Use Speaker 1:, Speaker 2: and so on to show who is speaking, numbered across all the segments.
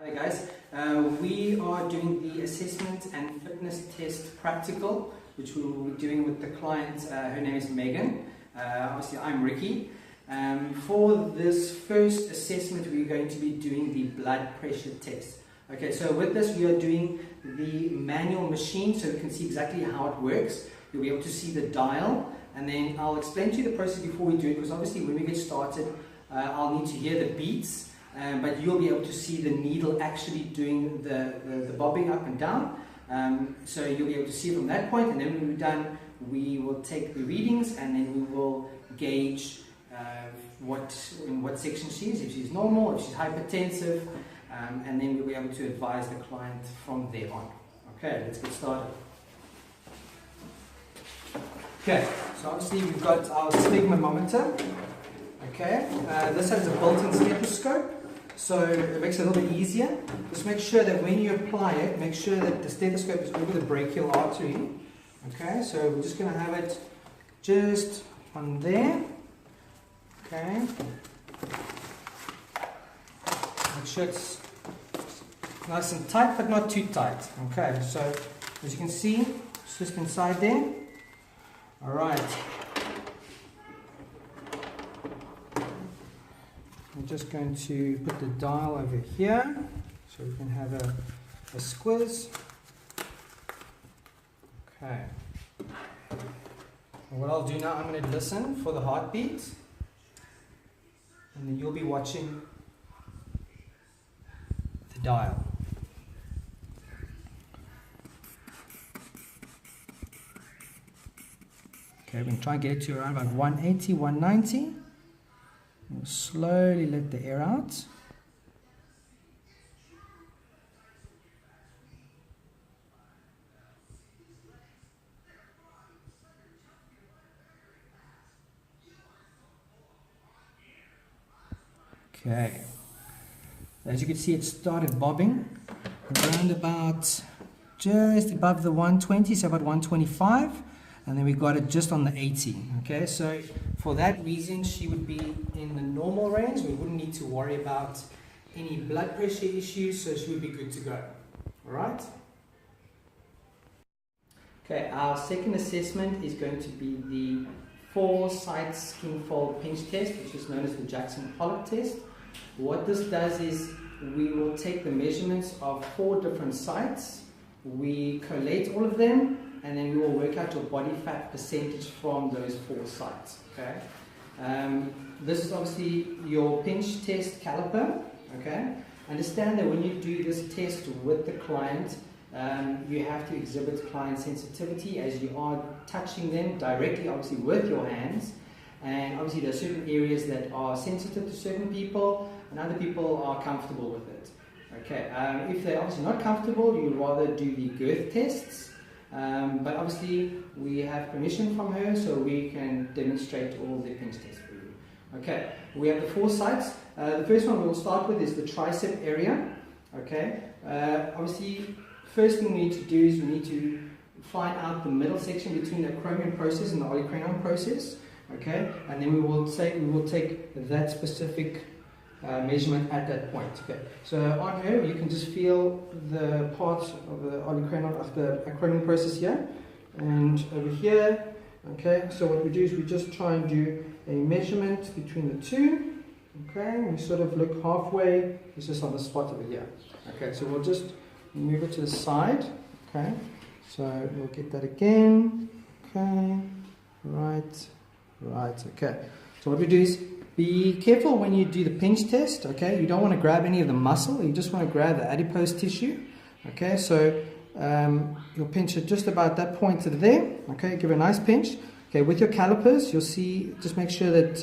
Speaker 1: Hi guys, we are doing the assessment and fitness test practical, which we will be doing with the client. Her name is Megan. Obviously I'm Ricky. For this first assessment we're going to be doing the blood pressure test. Okay, so with this we are doing the manual machine so you can see exactly how it works. You'll be able to see the dial, and then I'll explain to you the process before we do it, because obviously when we get started I'll need to hear the beats. But you'll be able to see the needle actually doing the bobbing up and down. So you'll be able to see from that point, and then when we're done, we will take the readings and then we will gauge in what section she is, if she's normal, if she's hypertensive, and then we'll be able to advise the client from there on. Okay, let's get started. Okay, so obviously we've got our sphygmomanometer. Okay, this has a built-in stethoscope. So it makes it a little bit easier. Just make sure that when you apply it, make sure that the stethoscope is over the brachial artery. Okay, so we're just going to have it just on there. Okay. Make sure it's nice and tight, but not too tight. Okay, so as you can see, it's just inside there. Alright. I'm just going to put the dial over here so we can have a squiz. Okay. And what I'll do now, I'm going to listen for the heartbeat, and then you'll be watching the dial. Okay, we're going to try and get it to around about 180, 190. We'll slowly let the air out. Okay. As you can see, it started bobbing around about just above the 120, so about 125. And then we got it just on the 80. Okay, so for that reason, she would be in the normal range. We wouldn't need to worry about any blood pressure issues, so she would be good to go. All right? Okay, our second assessment is going to be the 4-site skin fold pinch test, which is known as the Jackson-Pollock test. What this does is we will take the measurements of 4 different sites, we collate all of them, and then we will work out your body fat percentage from those 4 sites. Okay. This is obviously your pinch test caliper. Okay. Understand that when you do this test with the client, you have to exhibit client sensitivity as you are touching them directly, obviously with your hands. And obviously there are certain areas that are sensitive to certain people, and other people are comfortable with it. Okay. If they're obviously not comfortable, you'd rather do the girth tests. But obviously we have permission from her, so we can demonstrate all the pinch tests for you. Okay, we have the 4 sites. The first one we'll start with is the tricep area. Okay, obviously first thing we need to do is we need to find out the middle section between the acromion process and the olecranon process. Okay, and then we will take that specific measurement at that point. Okay, so on her you can just feel the parts of the olecranon of the acromion process here, and over here. Okay, so what we do is we just try and do a measurement between the two. Okay, we sort of look halfway. It's just on the spot over here. Okay, so we'll just move it to the side. Okay, so we'll get that again. Okay, right. Okay, so what we do is be careful when you do the pinch test. Okay, you don't want to grab any of the muscle, you just want to grab the adipose tissue. Okay, so you'll pinch it just about that point to there. Okay, give it a nice pinch. Okay, with your calipers, you'll see, just make sure that,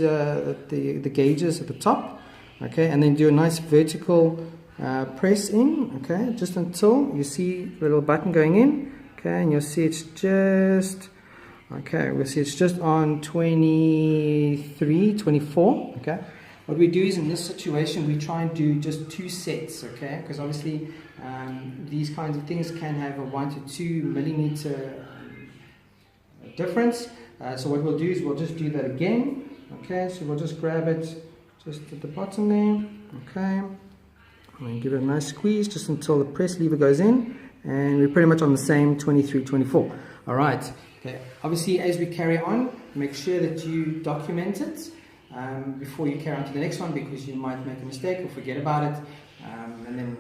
Speaker 1: the gauge is at the top. Okay, and then do a nice vertical press in. Okay, just until you see the little button going in. Okay, and you'll see it's just. Okay, we'll see it's just on 23, 24. Okay, what we do is in this situation we try and do just 2 sets. Okay, because obviously these kinds of things can have a 1 to 2 millimeter difference. So what we'll do is we'll just do that again. Okay, so we'll just grab it just at the bottom there. Okay, And give it a nice squeeze just until the press lever goes in, and we're pretty much on the same 23, 24. All right. Okay. Obviously, as we carry on, make sure that you document it before you carry on to the next one, because you might make a mistake or forget about it, and then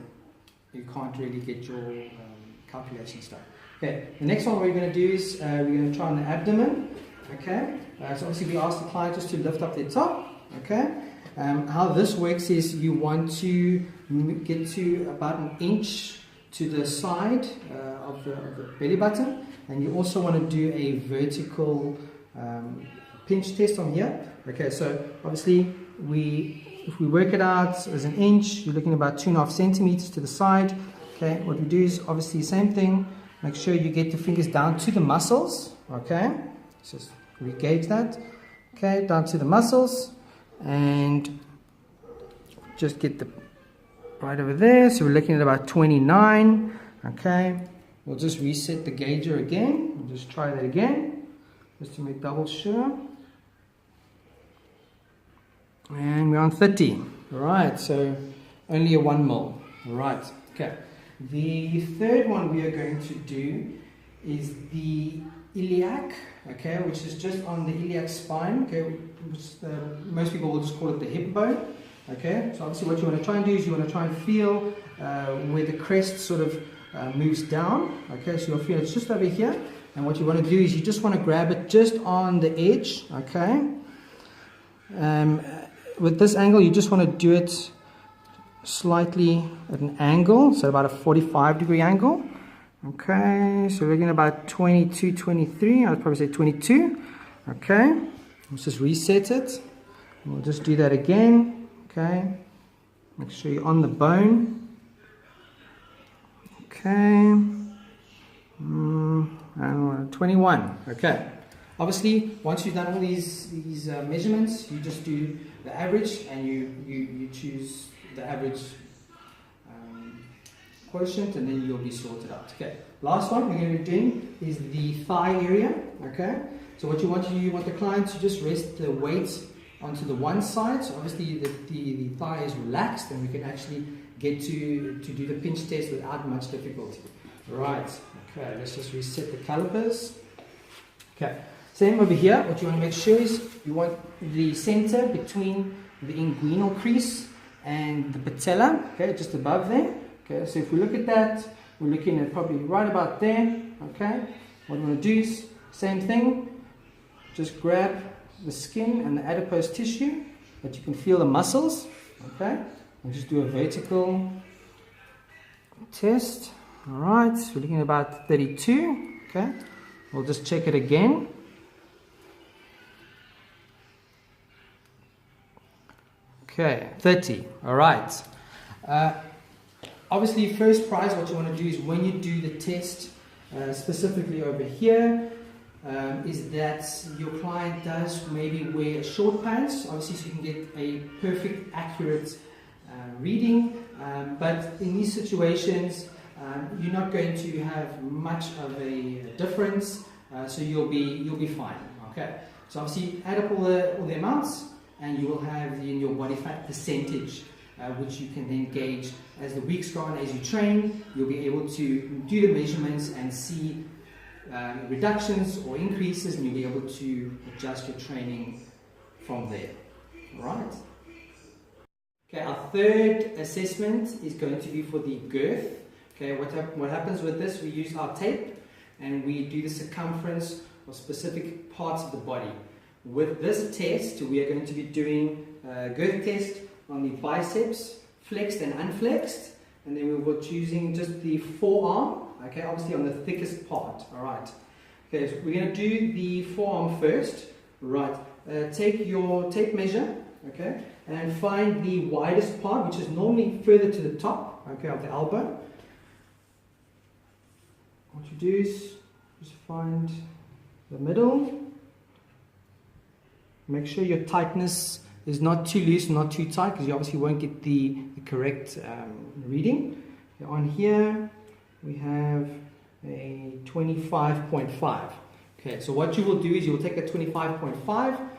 Speaker 1: you can't really get your calculations done. Okay. The next one we're going to do is we're going to try on the abdomen. Okay. So obviously we ask the client just to lift up their top. Okay. How this works is you want to get to about an inch to the side of the belly button, and you also want to do a vertical pinch test on here. Okay, so obviously if we work it out as an inch, you're looking about 2.5 centimeters to the side. Okay, what we do is obviously same thing. Make sure you get your fingers down to the muscles. Okay, just re-gauge that. Okay, down to the muscles, and just get the right over there. So we're looking at about 29. Okay, we'll just reset the gauger again. We'll just try that again, just to make double sure. And we're on 30. All right, so only a 1 mil. All right, okay. The third one we are going to do is the iliac, okay, which is just on the iliac spine, okay, which, most people will just call it the hip bone, okay. So obviously what you want to try and do is you want to try and feel where the crest sort of moves down, okay, so you'll feel it's just over here, and what you want to do is you just want to grab it just on the edge, okay. With this angle you just want to do it slightly at an angle, so about a 45-degree angle. Okay, so we're looking at about 22, 23, I'd probably say 22. Okay, let's just reset it. We'll just do that again. Okay, make sure you're on the bone. Okay, and 21. Okay, obviously once you've done all these measurements, you just do the average, and you choose the average quotient, and then you'll be sorted out. Okay, last one we're going to be doing is the thigh area. Okay, so what you want the client to just rest the weight onto the one side, so obviously the thigh is relaxed, and we can actually get to do the pinch test without much difficulty. Right, okay, let's just reset the calipers. Okay, same over here. What you want to make sure is you want the center between the inguinal crease and the patella, okay, just above there. Okay, so if we look at that, we're looking at probably right about there. Okay, what we want to do is same thing, just grab the skin and the adipose tissue, but you can feel the muscles. Okay, and just do a vertical test. All right, so we're looking at about 32. Okay, we'll just check it again. Okay, 30. All right. Obviously, first prize, what you want to do is when you do the test, specifically over here, is that your client does maybe wear short pants, obviously, so you can get a perfect, accurate reading. But in these situations, you're not going to have much of a difference, so you'll be fine. Okay. So obviously, add up all the amounts, and you will have in your body fat percentage, which you can then gauge as the weeks go on. As you train, you'll be able to do the measurements and see reductions or increases, and you'll be able to adjust your training from there. All right. Okay, our third assessment is going to be for the girth. Okay, what happens with this? We use our tape, and we do the circumference of specific parts of the body. With this test, we are going to be doing a girth test on the biceps, flexed and unflexed, and then we were choosing just the forearm, okay, obviously on the thickest part. All right, okay, so we're going to do the forearm first. Right, take your tape measure, okay, and find the widest part, which is normally further to the top, okay, of the elbow. What you do is just find the middle. Make sure your tightness is not too loose, not too tight, because you obviously won't get the correct reading. On here, we have a 25.5. Okay, so what you will do is you will take a 25.5,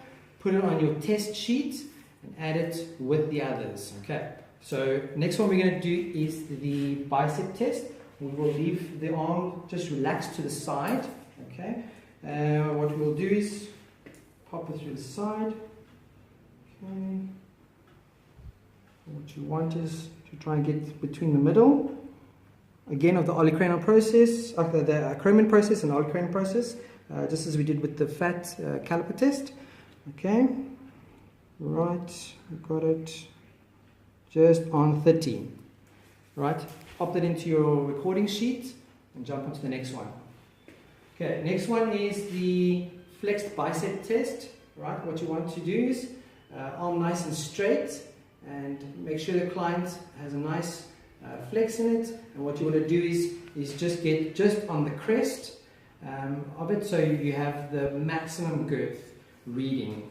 Speaker 1: put it on your test sheet, and add it with the others. Okay, So next one we're going to do is the bicep test. We will leave the arm just relaxed to the side. Okay. What we'll do is pop it through the side. Okay. What you want is to try and get between the middle. Again, of the olecranon process, the Kroman process and olecranon process, just as we did with the fat caliper test. Okay. Right. Got it. Just on 30. Right. Pop that into your recording sheet and jump on to the next one. Okay, next one is the flexed bicep test. Right, what you want to do is arm nice and straight and make sure the client has a nice flex in it. And what you want to do is just get just on the crest of it, so you have the maximum girth reading.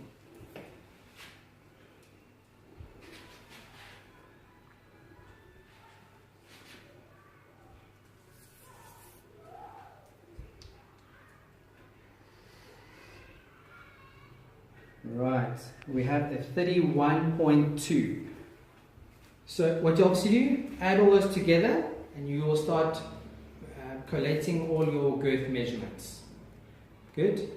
Speaker 1: Right, we have a 31.2. So what you obviously do, add all those together and you will start collating all your girth measurements. Good.